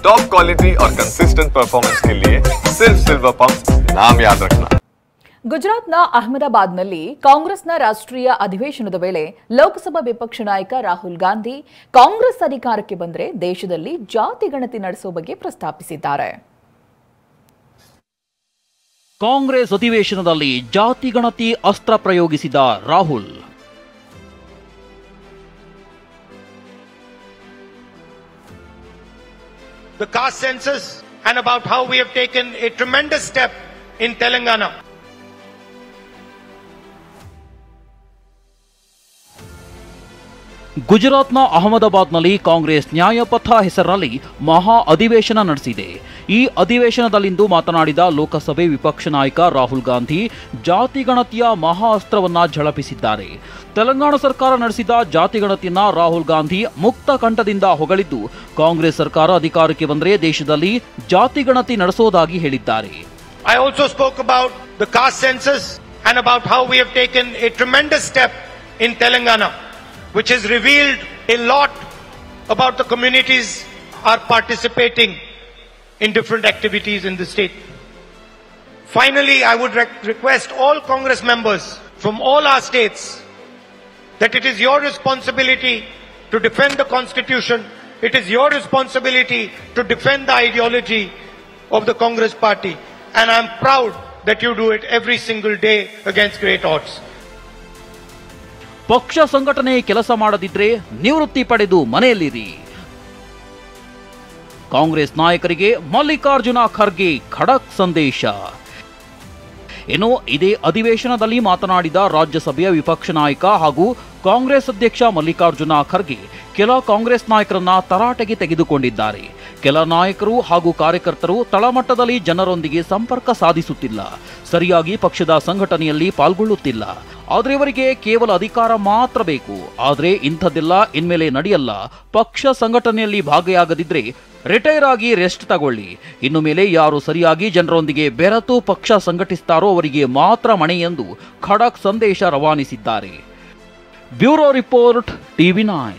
Top quality और consistent performance के लिए सिर्फ सिल्वर पंप नाम याद रखना। ಗುಜರಾತ್ನ ಅಹಮದಾಬಾದ್ನಲ್ಲಿ ಕಾಂಗ್ರೆಸ್ನ ರಾಷ್ಟ್ರೀಯ ಅಧಿವೇಶನದ ವೇಳೆ ಲೋಕಸಭಾ ವಿಪಕ್ಷ ನಾಯಕ ರಾಹುಲ್ ಗಾಂಧಿ ಕಾಂಗ್ರೆಸ್ ಅಧಿಕಾರಕ್ಕೆ ಬಂದರೆ ದೇಶದಲ್ಲಿ ಜಾತಿ ಗಣತಿ ನಡೆಸುವ ಬಗ್ಗೆ ಪ್ರಸ್ತಾಪಿಸಿದ್ದಾರೆ. ಕಾಂಗ್ರೆಸ್ ಅಧಿವೇಶನದಲ್ಲಿ ಜಾತಿ ಗಣತಿ ಅಸ್ತ್ರ ಪ್ರಯೋಗಿಸಿದ Rahul. The caste census and about how we have taken a tremendous step in Telangana. ಗುಜರಾತ್ನ ಅಹಮದಾಬಾದ್ನಲ್ಲಿ ಕಾಂಗ್ರೆಸ್ ನ್ಯಾಯಪಥ ಹೆಸರಿನಲ್ಲಿ ಮಹಾ ಅಧಿವೇಶನ ನಡೆಸಿದೆ. ಈ ಅಧಿವೇಶನದಲ್ಲಿಂದು ಮಾತನಾಡಿದ ಲೋಕಸಭೆ ವಿಪಕ್ಷ ನಾಯಕ ರಾಹುಲ್ ಗಾಂಧಿ ಜಾತಿ ಗಣತಿಯ ಮಹಾ ಅಸ್ತ್ರವನ್ನ ಝಳಪಿಸಿದ್ದಾರೆ. ತೆಲಂಗಾಣ ಸರ್ಕಾರ ನಡೆಸಿದ ಜಾತಿ ಗಣತಿಯನ್ನ ರಾಹುಲ್ ಗಾಂಧಿ ಮುಕ್ತ ಕಂಠದಿಂದ ಹೊಗಳಿದ್ದು, ಕಾಂಗ್ರೆಸ್ ಸರ್ಕಾರ ಅಧಿಕಾರಕ್ಕೆ ಬಂದರೆ ದೇಶದಲ್ಲಿ ಜಾತಿ ಗಣತಿ ನಡೆಸೋದಾಗಿ ಹೇಳಿದ್ದಾರೆ. I also spoke about the caste census and about how we have taken a tremendous step in Telangana, which has revealed a lot about the communities are participating in different activities in the state. Finally, I would request all Congress members from all our states that it is your responsibility to defend the Constitution. It is your responsibility to defend the ideology of the Congress party. And I am proud that you do it every single day against great odds. ಪಕ್ಷ ಸಂಘಟನೆ ಕೆಲಸ ಮಾಡದಿದ್ರೆ ನಿವೃತ್ತಿ ಪಡೆದು ಮನೆಯಲ್ಲಿರಿ. ಕಾಂಗ್ರೆಸ್ ನಾಯಕರಿಗೆ ಮಲ್ಲಿಕಾರ್ಜುನ ಖರ್ಗೆ ಖಡಕ್ ಸಂದೇಶ. ಇನ್ನು ಇದೇ ಅಧಿವೇಶನದಲ್ಲಿ ಮಾತನಾಡಿದ ರಾಜ್ಯಸಭೆಯ ವಿಪಕ್ಷ ನಾಯಕ ಹಾಗೂ ಕಾಂಗ್ರೆಸ್ ಅಧ್ಯಕ್ಷ ಮಲ್ಲಿಕಾರ್ಜುನ ಖರ್ಗೆ ಕೆಲ ಕಾಂಗ್ರೆಸ್ ನಾಯಕರನ್ನ ತರಾಟೆಗೆ ತೆಗೆದುಕೊಂಡಿದ್ದಾರೆ. ಕೆಲ ನಾಯಕರು ಹಾಗೂ ಕಾರ್ಯಕರ್ತರು ತಳಮಟ್ಟದಲ್ಲಿ ಜನರೊಂದಿಗೆ ಸಂಪರ್ಕ ಸಾಧಿಸುತ್ತಿಲ್ಲ, ಸರಿಯಾಗಿ ಪಕ್ಷದ ಸಂಘಟನೆಯಲ್ಲಿ ಪಾಲ್ಗೊಳ್ಳುತ್ತಿಲ್ಲ. ಆದರೆ ಇವರಿಗೆ ಕೇವಲ ಅಧಿಕಾರ ಮಾತ್ರ ಬೇಕು. ಆದರೆ ಇಂಥದ್ದೆಲ್ಲ ಇನ್ಮೇಲೆ ನಡೆಯಲ್ಲ. ಪಕ್ಷ ಸಂಘಟನೆಯಲ್ಲಿ ಭಾಗಿಯಾಗದಿದ್ರೆ ರಿಟೈರ್ ಆಗಿ ರೆಸ್ಟ್ ತಗೊಳ್ಳಿ. ಇನ್ನು ಮೇಲೆ ಯಾರು ಸರಿಯಾಗಿ ಜನರೊಂದಿಗೆ ಬೆರೆತು ಪಕ್ಷ ಸಂಘಟಿಸ್ತಾರೋ ಅವರಿಗೆ ಮಾತ್ರ ಮಣೆ ಎಂದು ಖಡಕ್ ಸಂದೇಶ ರವಾನಿಸಿದ್ದಾರೆ. Bureau report, TV9.